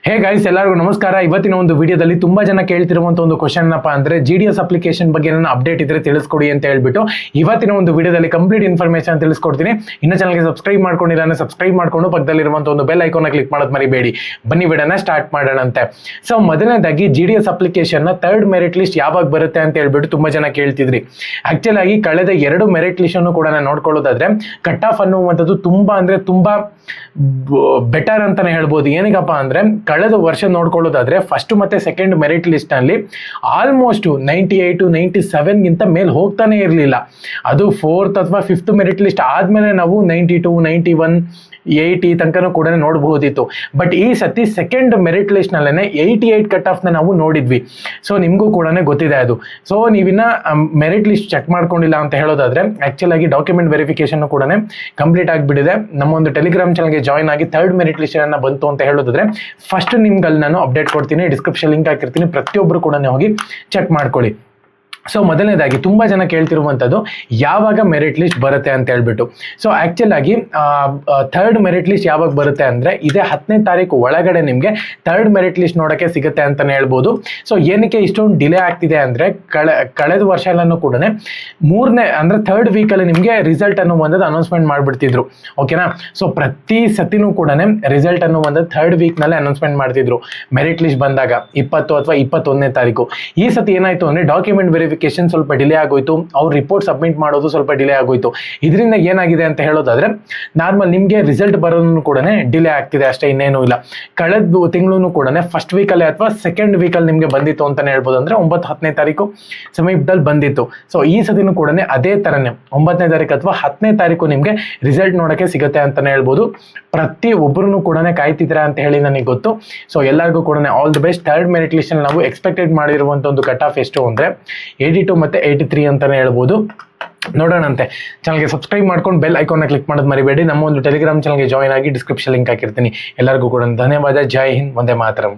Hey guys, ಎಲ್ಲರಿಗೂ ನಮಸ್ಕಾರ. ಇವತ್ತಿನ ಒಂದು ವಿಡಿಯೋದಲ್ಲಿ ತುಂಬಾ ಜನ ಕೇಳ್ತಿರುವಂತ ಒಂದು ಕ್ವಶನ್ ಏನಪ್ಪಾ ಅಂದ್ರೆ GDS ಅಪ್ಲಿಕೇಶನ್ ಬಗ್ಗೆ ನನ್ನ ಅಪ್ಡೇಟ್ ಇದ್ರೆ ತಿಳಿಸ್ಕೊಡಿ ಅಂತ ಹೇಳ್ಬಿಟ್ಟು ಇವತ್ತಿನ ಒಂದು ವಿಡಿಯೋದಲ್ಲಿ ಕಂಪ್ಲೀಟ್ ಇನ್ಫಾರ್ಮೇಶನ್ ತಿಳಿಸ್ಕೊಡ್ತೀನಿ. ಇನ್ನು ಚಾನಲ್ಗೆ ಸಬ್ಸ್ಕ್ರೈಬ್ ಮಾಡ್ಕೊಂಡಿದ್ದಾನೆ ಸಬ್ಸ್ಕ್ರೈಬ್ ಮಾಡ್ಕೊಂಡು ಪಕ್ಕದಲ್ಲಿರುವಂತ ಒಂದು ಬೆಲ್ ಐಕಾನ್ ಕ್ಲಿಕ್ ಮಾಡೋದು ಮರಿಬೇಡಿ. ಬನ್ನಿ ವಿಡಿಯೋನ ಸ್ಟಾರ್ಟ್ ಮಾಡೋಣಂತೆ. ಸೊ ಮೊದಲನೇದಾಗಿ GDS ಅಪ್ಲಿಕೇಶನ್ ನ ಥರ್ಡ್ ಮೆರಿಟ್ ಲಿಸ್ಟ್ ಯಾವಾಗ ಬರುತ್ತೆ ಅಂತ ಹೇಳ್ಬಿಟ್ಟು ತುಂಬಾ ಜನ ಕೇಳ್ತಿದ್ರಿ. ಆಕ್ಚುಲ್ ಆಗಿ ಕಳೆದ 2 ಮೆರಿಟ್ ಲಿಸ್ಟ್ ಅನ್ನು ಕೂಡ ನಾನು ನೋಡ್ಕೊಳ್ಳೋದಾದ್ರೆ ಕಟ್ ಆಫ್ ಅನ್ನುವಂಥದ್ದು ತುಂಬಾ ಬೆಟರ್ ಅಂತಾನೆ ಹೇಳ್ಬೋದು. ಏನಕ್ಕಪ್ಪ ಅಂದ್ರೆ ಕಳೆದ ವರ್ಷ ನೋಡ್ಕೊಳ್ಳೋದಾದ್ರೆ ಫಸ್ಟ್ ಮತ್ತೆ ಸೆಕೆಂಡ್ ಮೆರಿಟ್ ಲಿಸ್ಟ್ ನಲ್ಲಿ ಆಲ್ಮೋಸ್ಟ್ 98 97 ಗಿಂತ ಮೇಲೆ ಹೋಗ್ತಾನೆ ಇರಲಿಲ್ಲ. ಅದು 4th ಅಥವಾ 5th ಮೆರಿಟ್ ಲಿಸ್ಟ್ ಆದ್ಮೇಲೆ ನಾವು 92 91 80 ತನಕನೂ ಕೂಡ ನೋಡಬಹುದಿತ್ತು. ಬಟ್ ಈ ಸತಿ ಸೆಕೆಂಡ್ ಮೆರಿಟ್ ಲಿಸ್ಟ್ ನಲ್ಲೇನೆ 88 ಕಟ್ ಆಫ್ ನ ನಾವು ನೋಡಿದ್ವಿ. ಸೊ ನಿಮ್ಗೂ ಕೂಡ ಗೊತ್ತಿದೆ ಅದು. ಸೊ ನೀವಿನ್ನ ಮೆರಿಟ್ ಲಿಸ್ಟ್ ಚೆಕ್ ಮಾಡ್ಕೊಂಡಿಲ್ಲ ಅಂತ ಹೇಳೋದಾದ್ರೆ ಆಕ್ಚುಲ್ ಆಗಿ ಡಾಕ್ಯುಮೆಂಟ್ ವೆರಿಫಿಕೇಶನ್ ಕೂಡ ಕಂಪ್ಲೀಟ್ ಆಗಿಬಿಟ್ಟಿದೆ. ನಮ್ಮ ಒಂದು ಟೆಲಿಗ್ರಾಮ್ ಚಾನಲ್ಗೆ ಜಾಯ್ನ್ ಆಗಿ ಥರ್ಡ್ ಮೆರಿಟ್ ಲಿಸ್ಟ್ ಅನ್ನ ಬಂತು ಅಂತ ಹೇಳೋದಾದ್ರೆ ಫಸ್ಟ್ ನಿಮ್ಗೆ ಅಲ್ಲಿ ನಾನು ಅಪ್ಡೇಟ್ ಕೊಡ್ತೀನಿ, ಡಿಸ್ಕ್ರಿಪ್ಷನ್ ಲಿಂಕ್ ಹಾಕಿರ್ತೀನಿ, ಪ್ರತಿಯೊಬ್ಬರು ಕೂಡ ಹೋಗಿ ಚೆಕ್ ಮಾಡ್ಕೊಳ್ಳಿ. ಸೊ ಮೊದಲನೇದಾಗಿ ತುಂಬಾ ಜನ ಕೇಳ್ತಿರುವಂಥದ್ದು ಯಾವಾಗ ಮೆರಿಟ್ ಲಿಸ್ಟ್ ಬರುತ್ತೆ ಅಂತ ಹೇಳ್ಬಿಟ್ಟು. ಸೊ ಆಕ್ಚುಲ್ ಆಗಿ ಥರ್ಡ್ ಮೆರಿಟ್ ಲಿಸ್ಟ್ ಯಾವಾಗ ಬರುತ್ತೆ ಅಂದ್ರೆ ಇದೇ 10ನೇ ತಾರೀಕು ಒಳಗಡೆ ನಿಮಗೆ ಥರ್ಡ್ ಮೆರಿಟ್ ಲಿಸ್ಟ್ ನೋಡಕ್ಕೆ ಸಿಗುತ್ತೆ ಅಂತಾನೆ ಹೇಳ್ಬೋದು. ಸೊ ಏನಕ್ಕೆ ಇಷ್ಟೊಂದು ಡಿಲೇ ಆಗ್ತಿದೆ ಅಂದ್ರೆ ಕಳೆದ ವರ್ಷ ಎಲ್ಲಾನು ಕೂಡ 3ನೇ ಅಂದ್ರೆ ಥರ್ಡ್ ವೀಕಲ್ಲಿ ನಿಮಗೆ ರಿಸಲ್ಟ್ ಅನ್ನು ಒಂದದ್ದು ಅನೌನ್ಸ್ಮೆಂಟ್ ಮಾಡ್ಬಿಡ್ತಿದ್ರು. ಓಕೆನಾ. ಸೊ ಪ್ರತಿ ಸತಿನೂ ಕೂಡ ರಿಸಲ್ಟ್ ಅನ್ನು ಒಂದದ್ದು ಥರ್ಡ್ ವೀಕ್ ನಲ್ಲೇ ಅನೌನ್ಸ್ಮೆಂಟ್ ಮಾಡ್ತಿದ್ರು ಮೆರಿಟ್ ಲಿಸ್ಟ್ ಬಂದಾಗ 20 ಅಥವಾ 21ನೇ ತಾರೀಕು. ಈ ಸತಿ ಏನಾಯ್ತು ಅಂದ್ರೆ ಡಾಕ್ಯುಮೆಂಟ್ ವೆರಿಫಿಕೇಶನ್ ಸ್ವಲ್ಪ ಡಿಲೇ ಆಗೋಯ್ತು, ಅವ್ರ ರಿಪೋರ್ಟ್ ಸಬ್ಮಿಟ್ ಮಾಡೋದು ಸ್ವಲ್ಪ ಡಿಲೇ ಆಗೋಯ್ತು. ಇದರಿಂದ ಏನಾಗಿದೆ ಅಂತ ಹೇಳೋದಾದ್ರೆ ನಾರ್ಮಲ್ ನಿಮ್ಗೆ ರಿಸಲ್ಟ್ ಬರೋದು ಕೂಡ ಡಿಲೇ ಆಗ್ತಿದೆ ಅಷ್ಟೇ, ಇನ್ನೇನು ಇಲ್ಲ. ಕಳೆದ ತಿಂಗಳು ಕೂಡ ಫಸ್ಟ್ ವೀಕಲ್ಲಿ ಅಥವಾ ಸೆಕೆಂಡ್ ವೀಕಲ್ಲಿ ನಿಮ್ಗೆ ಬಂದಿತ್ತು ಅಂತಾನೆ ಹೇಳ್ಬೋದು. ಅಂದ್ರೆ 9-10ನೇ ತಾರೀಕು ಸಮೀಪದಲ್ಲಿ ಬಂದಿತ್ತು. ಸೊ ಈ ಸತಿನೂ ಕೂಡ ಅದೇ ತರನೇ 9ನೇ ತಾರೀಕು ಅಥವಾ 10ನೇ ತಾರೀಕು ನಿಮ್ಗೆ ರಿಸಲ್ಟ್ ನೋಡಕ್ಕೆ ಸಿಗುತ್ತೆ ಅಂತಾನೆ ಹೇಳ್ಬೋದು. ಪ್ರತಿ ಒಬ್ಬರು ಕೂಡ ಕಾಯ್ತಿದ್ದೀರಾ ಅಂತ ಹೇಳಿ ನನಗೆ ಗೊತ್ತು. ಸೊ ಎಲ್ಲರಿಗೂ ಕೂಡ all the best. Third merit list ನಾವು ಎಕ್ಸ್ಪೆಕ್ಟೆಡ್ ಮಾಡಿರುವಂತ ಒಂದು ಕಟ್ ಆಫ್ ಎಷ್ಟು ಅಂದ್ರೆ 82 ಮತ್ತೆ 83 ಅಂತಾನೆ ಹೇಳ್ಬೋದು. ನೋಡೋಣಂತೆ. ಚಾನಲ್ಗೆ ಸಬ್ಸ್ಕ್ರೈಬ್ ಮಾಡ್ಕೊಂಡು ಬೆಲ್ ಐಕಾನ್ ಕ್ಲಿಕ್ ಮಾಡೋದು ಮರಿಬೇಡಿ. ನಮ್ಮ ಒಂದು ಟೆಲಿಗ್ರಾಮ್ ಚಾನಲ್ಗೆ ಜಾಯ್ನ್ ಆಗಿ ಡಿಸ್ಕ್ರಿಪ್ಷನ್ ಲಿಂಕ್ ಹಾಕಿರ್ತೀನಿ. ಎಲ್ಲರಿಗೂ ಕೂಡ ಧನ್ಯವಾದ. ಜೈ ಹಿಂದ್, ವಂದೇ ಮಾತರಂ.